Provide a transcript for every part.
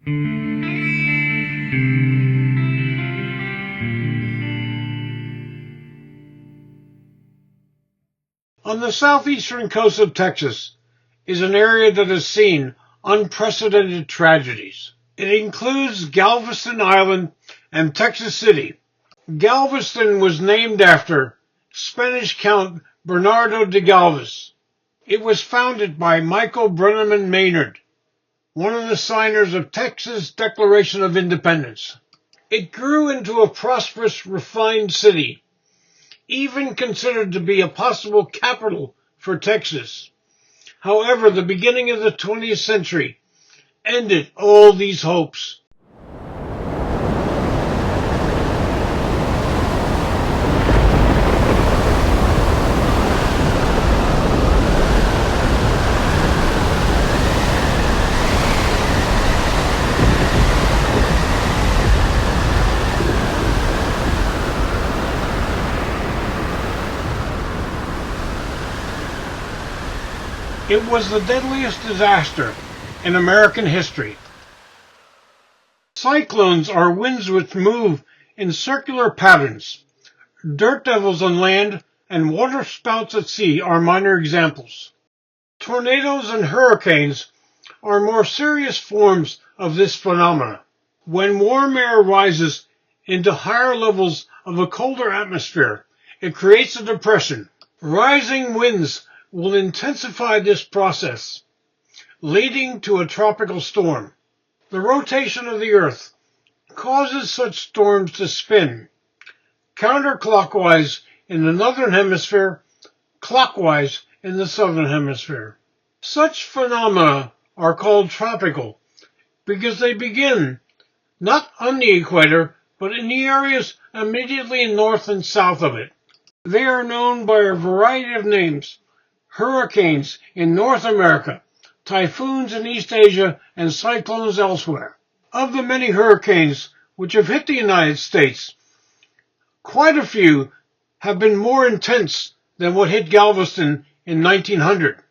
On the southeastern coast of Texas is an area that has seen unprecedented tragedies. It includes Galveston Island and Texas City. Galveston was named after Spanish Count Bernardo de Galvez. It was founded by Michael Brenneman Maynard, one of the signers of Texas' Declaration of Independence. It grew into a prosperous, refined city, even considered to be a possible capital for Texas. However, the beginning of the 20th century ended all these hopes. It was the deadliest disaster in American history. Cyclones are winds which move in circular patterns. Dirt devils on land and waterspouts at sea are minor examples. Tornadoes and hurricanes are more serious forms of this phenomena. When warm air rises into higher levels of a colder atmosphere, it creates a depression. Rising winds will intensify this process, leading to a tropical storm. The rotation of the Earth causes such storms to spin counterclockwise in the northern hemisphere, clockwise in the southern hemisphere. Such phenomena are called tropical because they begin not on the equator, but in the areas immediately north and south of it. They are known by a variety of names: hurricanes in North America, typhoons in East Asia, and cyclones elsewhere. Of the many hurricanes which have hit the United States, quite a few have been more intense than what hit Galveston in 1900.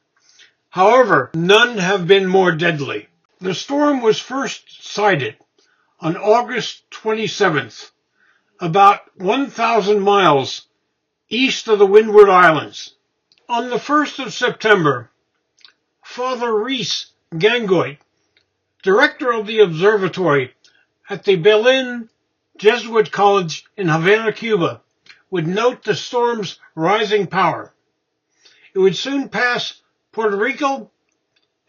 However, none have been more deadly. The storm was first sighted on August 27th, about 1,000 miles east of the Windward Islands. On the 1st of September, Father Reese Gangoit, director of the observatory at the Belén Jesuit College in Havana, Cuba, would note the storm's rising power. It would soon pass Puerto Rico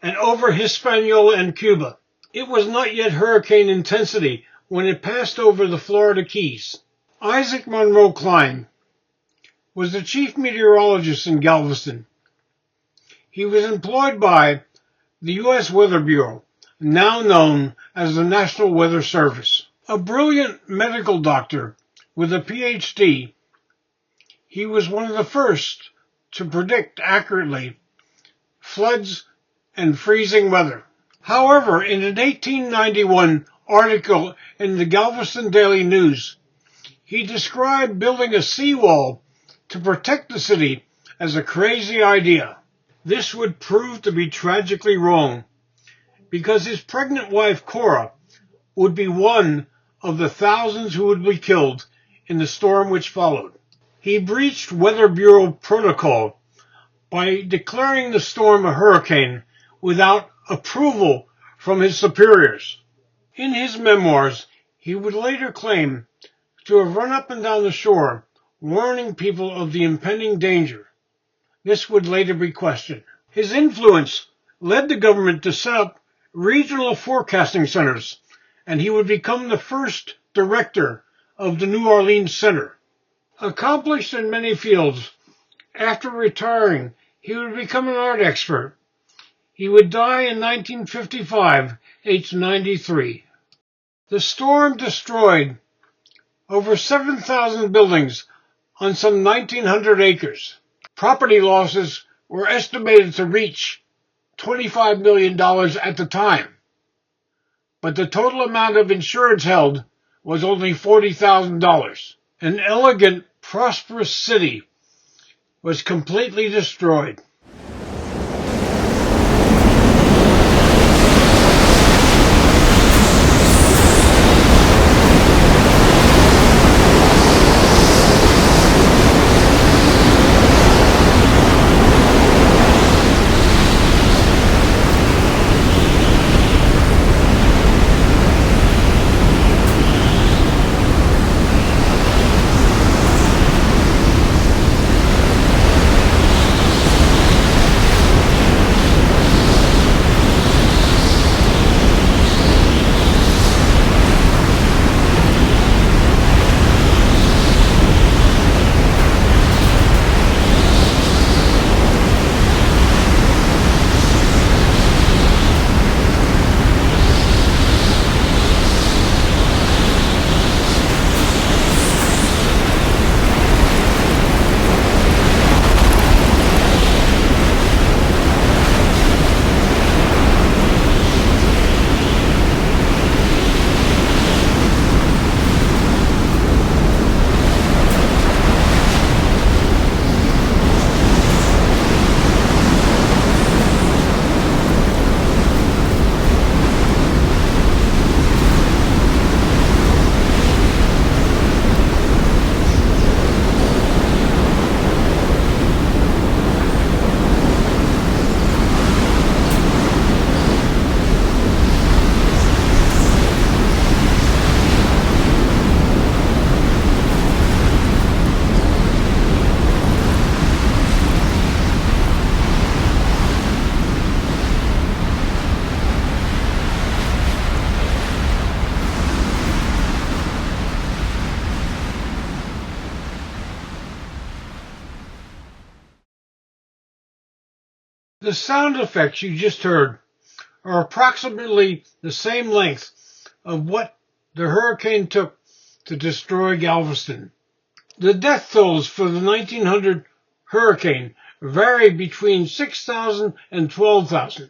and over Hispaniola and Cuba. It was not yet hurricane intensity when it passed over the Florida Keys. Isaac Monroe Klein was the chief meteorologist in Galveston. He was employed by the U.S. Weather Bureau, now known as the National Weather Service. A brilliant medical doctor with a Ph.D., he was one of the first to predict accurately floods and freezing weather. However, in an 1891 article in the Galveston Daily News, he described building a seawall to protect the city as a crazy idea. This would prove to be tragically wrong, because his pregnant wife, Cora, would be one of the thousands who would be killed in the storm which followed. He breached Weather Bureau protocol by declaring the storm a hurricane without approval from his superiors. In his memoirs, he would later claim to have run up and down the shore, warning people of the impending danger. This would later be questioned. His influence led the government to set up regional forecasting centers, and he would become the first director of the New Orleans Center. Accomplished in many fields, after retiring, he would become an art expert. He would die in 1955, aged 93. The storm destroyed over 7,000 buildings on some 1,900 acres. Property losses were estimated to reach $25 million at the time, but the total amount of insurance held was only $40,000. An elegant, prosperous city was completely destroyed. The sound effects you just heard are approximately the same length of what the hurricane took to destroy Galveston. The death tolls for the 1900 hurricane vary between 6,000 and 12,000.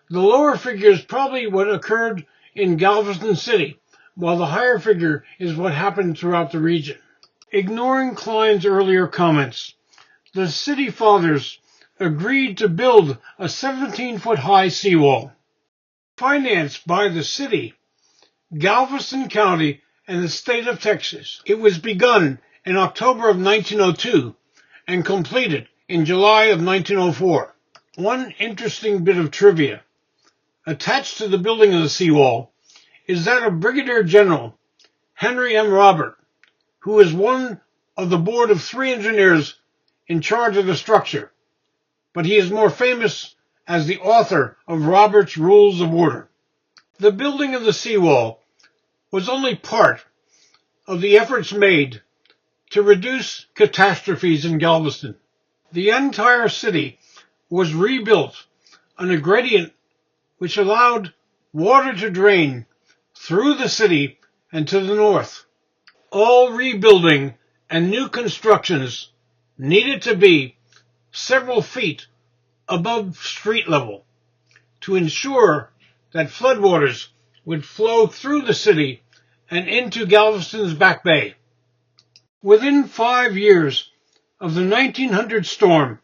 The lower figure is probably what occurred in Galveston City, while the higher figure is what happened throughout the region. Ignoring Klein's earlier comments, the city fathers agreed to build a 17-foot-high seawall. Financed by the city, Galveston County, and the state of Texas. It was begun in October of 1902 and completed in July of 1904. One interesting bit of trivia attached to the building of the seawall is that of Brigadier General Henry M. Robert, who is one of the board of 3 engineers in charge of the structure, but he is more famous as the author of Robert's Rules of Order. The building of the seawall was only part of the efforts made to reduce catastrophes in Galveston. The entire city was rebuilt on a gradient which allowed water to drain through the city and to the north. All rebuilding and new constructions needed to be several feet above street level to ensure that floodwaters would flow through the city and into Galveston's Back Bay. Within 5 years of the 1900 storm,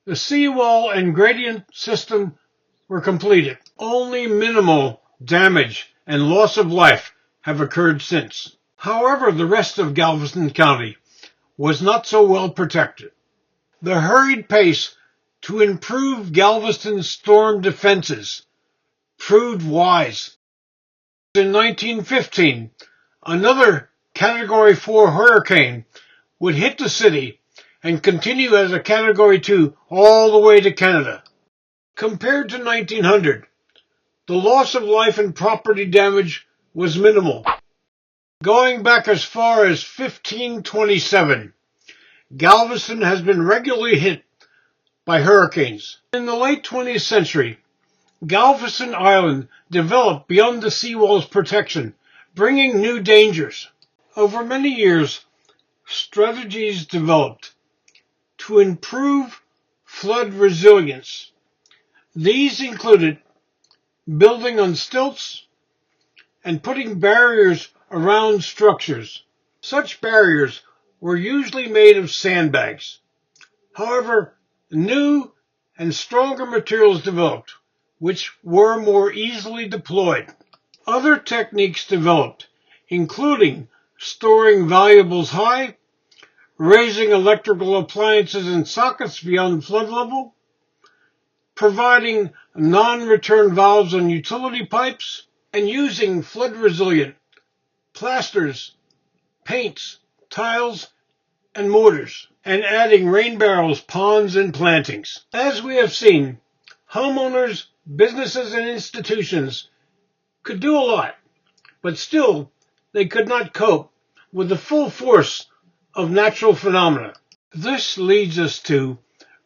the seawall and gradient system were completed. Only minimal damage and loss of life have occurred since. However, the rest of Galveston County was not so well protected. The hurried pace to improve Galveston's storm defenses proved wise. In 1915, another Category 4 hurricane would hit the city and continue as a Category 2 all the way to Canada. Compared to 1900, the loss of life and property damage was minimal. Going back as far as 1527, Galveston has been regularly hit by hurricanes. In the late 20th century, Galveston Island developed beyond the seawall's protection, bringing new dangers. Over many years, strategies developed to improve flood resilience. These included building on stilts and putting barriers around structures. Such barriers were usually made of sandbags. However, new and stronger materials developed, which were more easily deployed. Other techniques developed, including storing valuables high, raising electrical appliances and sockets beyond flood level, providing non-return valves on utility pipes, and using flood-resilient plasters, paints, tiles, and mortars, and adding rain barrels, ponds, and plantings. As we have seen, homeowners, businesses, and institutions could do a lot, but still they could not cope with the full force of natural phenomena. This leads us to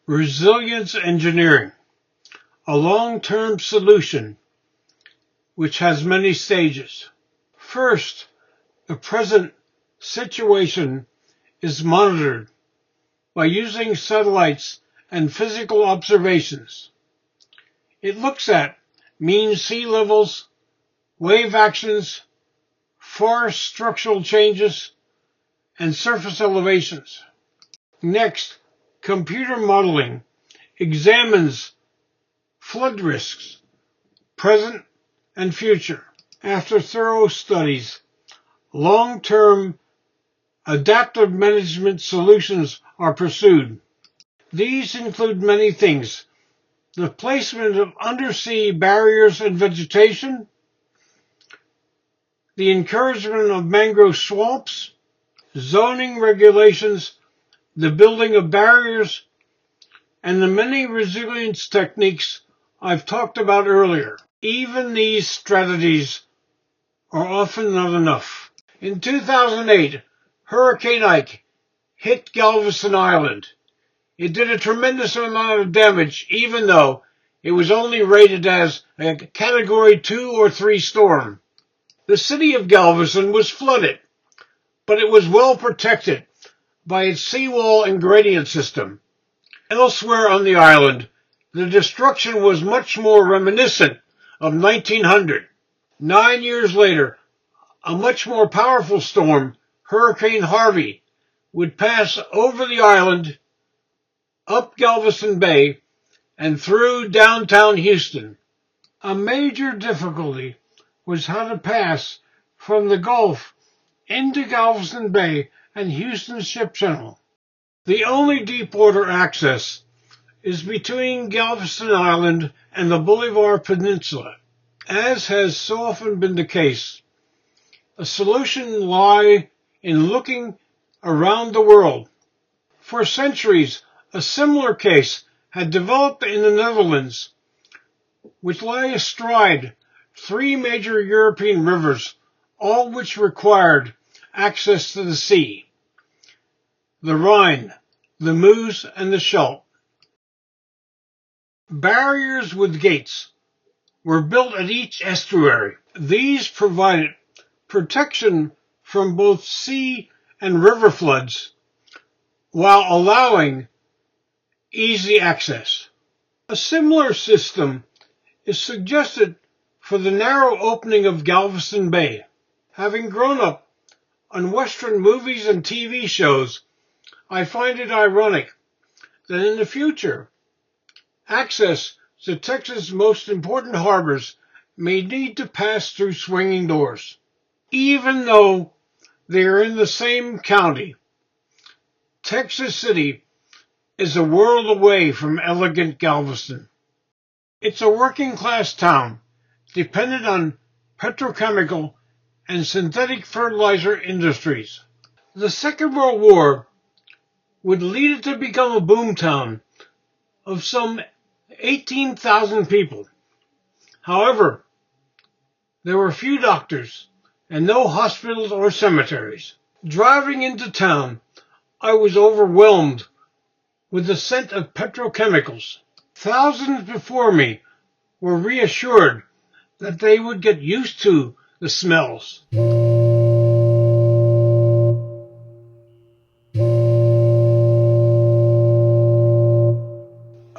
resilience engineering, a long-term solution which has many stages. First, the present situation is monitored by using satellites and physical observations. It looks at mean sea levels, wave actions, forest structural changes, and surface elevations. Next, computer modeling examines flood risks, present and future. After thorough studies, long-term adaptive management solutions are pursued. These include many things: the placement of undersea barriers and vegetation, the encouragement of mangrove swamps, zoning regulations, the building of barriers, and the many resilience techniques I've talked about earlier. Even these strategies are often not enough. In 2008, Hurricane Ike hit Galveston Island. It did a tremendous amount of damage, even though it was only rated as a Category 2 or 3 storm. The city of Galveston was flooded, but it was well protected by its seawall and gradient system. Elsewhere on the island, the destruction was much more reminiscent of 1900. 9 years later, a much more powerful storm, Hurricane Harvey, would pass over the island, up Galveston Bay, and through downtown Houston. A major difficulty was how to pass from the Gulf into Galveston Bay and Houston Ship Channel. The only deepwater access is between Galveston Island and the Bolivar Peninsula. As has so often been the case, a solution lies in looking around the world. For centuries, a similar case had developed in the Netherlands, which lay astride 3 major European rivers, all which required access to the sea: the Rhine, the Meuse, and the Scheldt. Barriers with gates were built at each estuary. These provided protection from both sea and river floods, while allowing easy access. A similar system is suggested for the narrow opening of Galveston Bay. Having grown up on Western movies and TV shows, I find it ironic that in the future, access to Texas' most important harbors may need to pass through swinging doors. Even though they are in the same county, Texas City is a world away from elegant Galveston. It's a working-class town, dependent on petrochemical and synthetic fertilizer industries. The Second World War would lead it to become a boomtown of some 18,000 people. However, there were few doctors and no hospitals or cemeteries. Driving into town, I was overwhelmed with the scent of petrochemicals. Thousands before me were reassured that they would get used to the smells.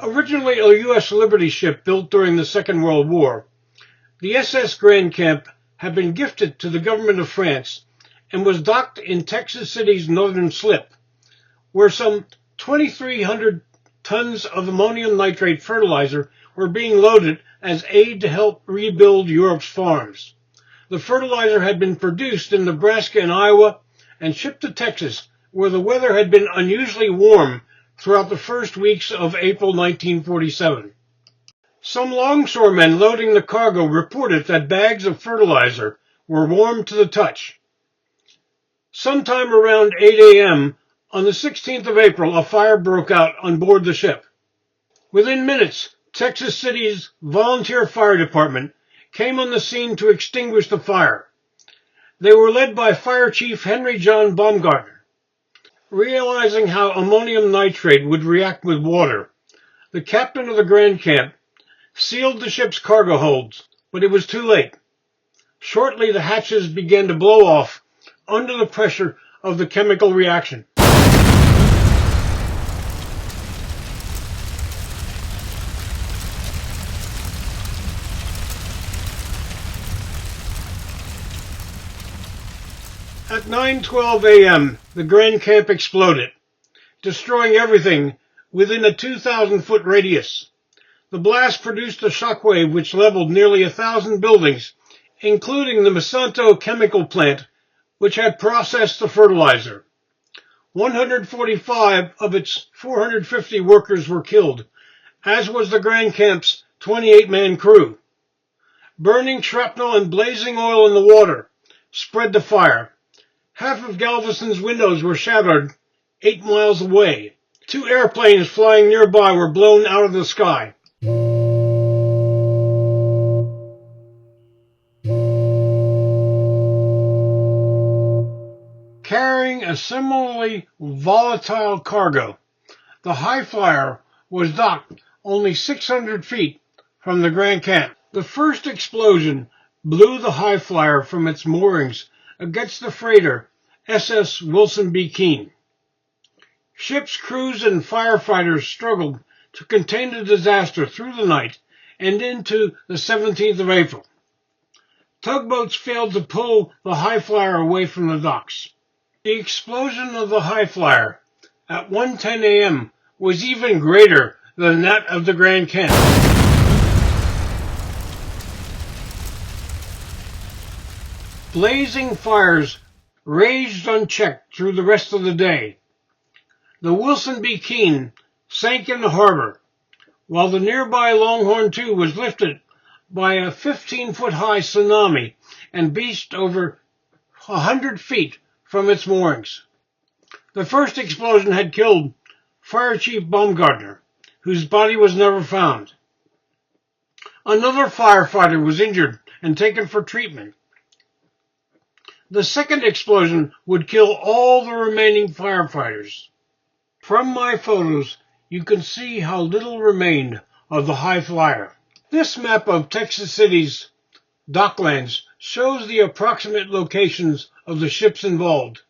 Originally a U.S. Liberty ship built during the Second World War, the SS Grand Camp had been gifted to the government of France and was docked in Texas City's northern slip, where some 2,300 tons of ammonium nitrate fertilizer were being loaded as aid to help rebuild Europe's farms. The fertilizer had been produced in Nebraska and Iowa and shipped to Texas, where the weather had been unusually warm throughout the first weeks of April 1947. Some longshoremen loading the cargo reported that bags of fertilizer were warm to the touch. Sometime around 8 a.m. on the 16th of April, a fire broke out on board the ship. Within minutes, Texas City's volunteer fire department came on the scene to extinguish the fire. They were led by Fire Chief Henry John Baumgartner. Realizing how ammonium nitrate would react with water, the captain of the Grand Camp sealed the ship's cargo holds, but it was too late. Shortly, the hatches began to blow off under the pressure of the chemical reaction. At 9:12 a.m., the Grand Camp exploded, destroying everything within a 2,000-foot radius. The blast produced a shockwave which leveled nearly 1,000 buildings, including the Monsanto chemical plant, which had processed the fertilizer. 145 of its 450 workers were killed, as was the Grand Camp's 28-man crew. Burning shrapnel and blazing oil in the water spread the fire. Half of Galveston's windows were shattered 8 miles away. 2 airplanes flying nearby were blown out of the sky. Carrying a similarly volatile cargo, The High Flyer was docked only 600 feet from the Grand Camp. The first explosion blew the High Flyer from its moorings against the freighter SS Wilson B. Keene. Ship's crews and firefighters struggled to contain the disaster through the night and into the 17th of April. Tugboats failed to pull the High Flyer away from the docks. The explosion of the High Flyer at 1:10 a.m. was even greater than that of the Grand Camp. Blazing fires raged unchecked through the rest of the day. The Wilson B. Keene sank in the harbor, while the nearby Longhorn II was lifted by a 15-foot-high tsunami and beached over 100 feet from its moorings. The first explosion had killed Fire Chief Baumgartner, whose body was never found. Another firefighter was injured and taken for treatment. The second explosion would kill all the remaining firefighters. From my photos, you can see how little remained of the High Flyer. This map of Texas City's docklands shows the approximate locations of the ships involved.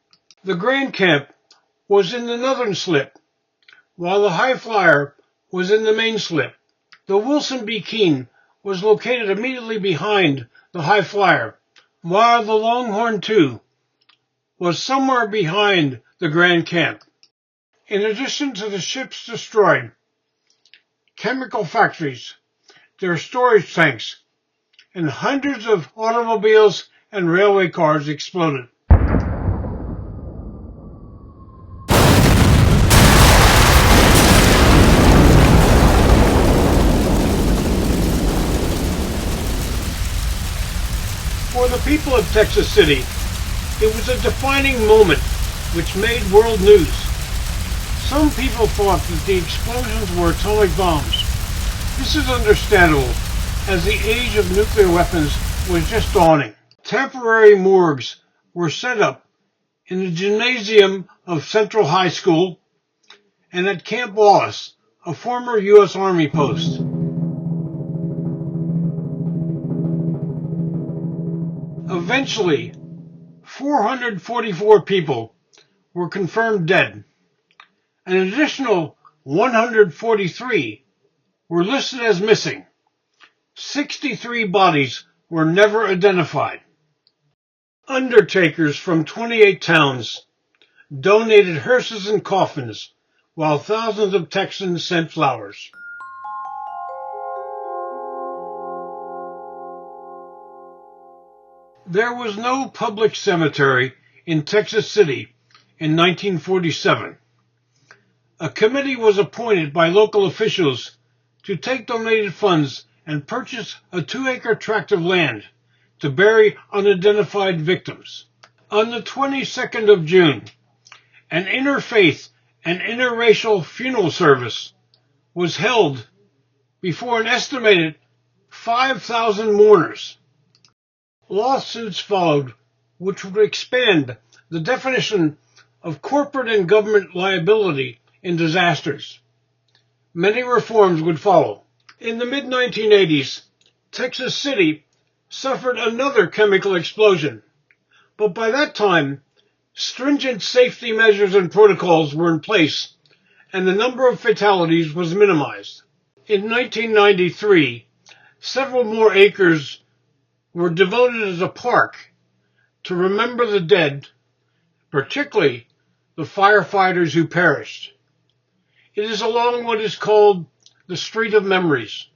The Grand Camp was in the northern slip, while the High Flyer was in the main slip. The Wilson B. Keene was located immediately behind the High Flyer, while the Longhorn II was somewhere behind the Grand Camp. In addition to the ships destroyed, chemical factories, their storage tanks, and hundreds of automobiles and railway cars exploded. For the people of Texas City, it was a defining moment which made world news. Some people thought that the explosions were atomic bombs. This is understandable, as the age of nuclear weapons was just dawning. Temporary morgues were set up in the gymnasium of Central High School and at Camp Wallace, a former U.S. Army post. Eventually, 444 people were confirmed dead. An additional 143 were listed as missing. 63 bodies were never identified. Undertakers from 28 towns donated hearses and coffins, while thousands of Texans sent flowers. There was no public cemetery in Texas City in 1947. A committee was appointed by local officials to take donated funds and purchase a 2-acre tract of land to bury unidentified victims. On the 22nd of June, an interfaith and interracial funeral service was held before an estimated 5,000 mourners. Lawsuits followed, which would expand the definition of corporate and government liability in disasters. Many reforms would follow. In the mid-1980s, Texas City suffered another chemical explosion, but by that time, stringent safety measures and protocols were in place, and the number of fatalities was minimized. In 1993, several more acres were devoted as a park to remember the dead, particularly the firefighters who perished. It is along what is called the Street of Memories.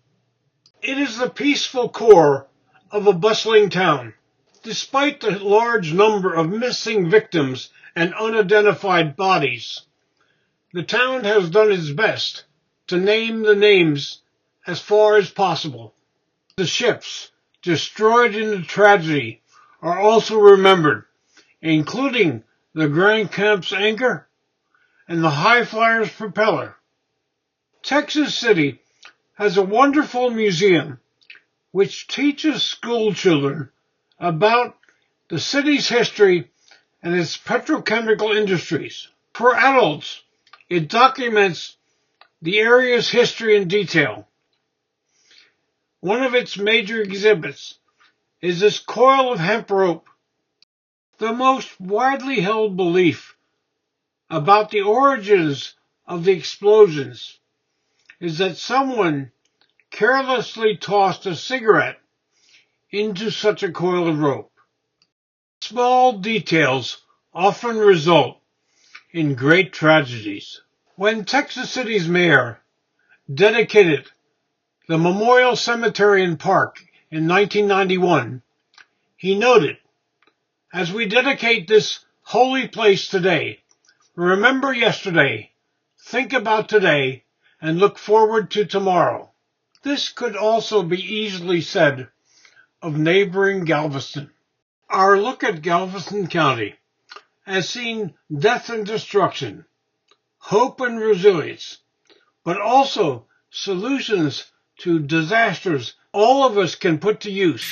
It is the peaceful core of a bustling town. Despite the large number of missing victims and unidentified bodies, the town has done its best to name the names as far as possible. The ships destroyed in the tragedy are also remembered, including the Grand Camp's anchor and the High Flyer's propeller. Texas City has a wonderful museum which teaches school children about the city's history and its petrochemical industries. For adults, it documents the area's history in detail. One of its major exhibits is this coil of hemp rope. The most widely held belief about the origins of the explosions is that someone carelessly tossed a cigarette into such a coil of rope. Small details often result in great tragedies. When Texas City's mayor dedicated the Memorial Cemetery and Park in 1991, he noted, "As we dedicate this holy place today, remember yesterday, think about today, and look forward to tomorrow." This could also be easily said of neighboring Galveston. Our look at Galveston County has seen death and destruction, hope and resilience, but also solutions to disasters all of us can put to use.